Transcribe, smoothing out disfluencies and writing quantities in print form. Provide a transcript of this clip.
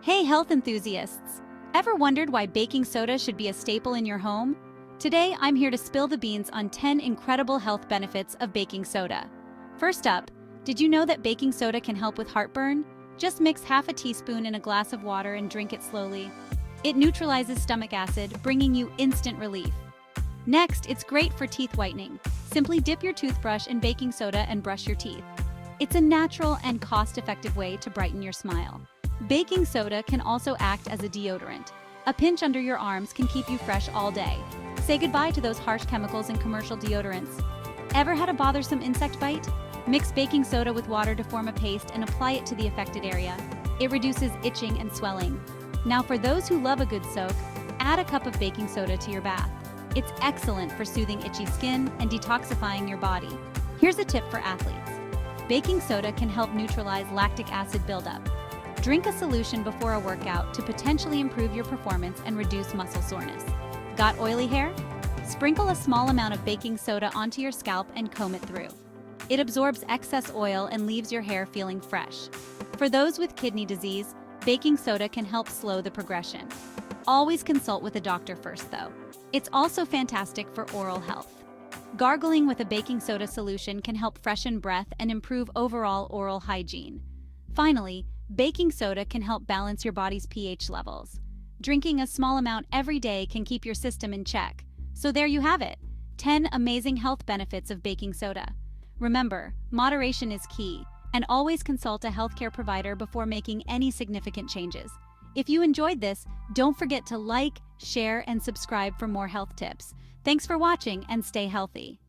Hey, health enthusiasts! Ever wondered why baking soda should be a staple in your home? Today, I'm here to spill the beans on 10 incredible health benefits of baking soda. First up, did you know that baking soda can help with heartburn? Just mix half a teaspoon in a glass of water and drink it slowly. It neutralizes stomach acid, bringing you instant relief. Next, it's great for teeth whitening. Simply dip your toothbrush in baking soda and brush your teeth. It's a natural and cost-effective way to brighten your smile. Baking soda can also act as a deodorant. A pinch under your arms can keep you fresh all day. Say goodbye to those harsh chemicals in commercial deodorants. Ever had a bothersome insect bite? Mix baking soda with water to form a paste and apply it to the affected area. It reduces itching and swelling. Now for those who love a good soak, add a cup of baking soda to your bath. It's excellent for soothing itchy skin and detoxifying your body. Here's a tip for athletes. Baking soda can help neutralize lactic acid buildup. Drink a solution before a workout to potentially improve your performance and reduce muscle soreness. Got oily hair? Sprinkle a small amount of baking soda onto your scalp and comb it through. It absorbs excess oil and leaves your hair feeling fresh. For those with kidney disease, baking soda can help slow the progression. Always consult with a doctor first, though. It's also fantastic for oral health. Gargling with a baking soda solution can help freshen breath and improve overall oral hygiene. Finally, baking soda can help balance your body's pH levels. Drinking a small amount every day can keep your system in check. So there you have it, 10 amazing health benefits of baking soda. Remember, moderation is key, and always consult a healthcare provider before making any significant changes. If you enjoyed this, don't forget to like, share, and subscribe for more health tips. Thanks for watching and stay healthy.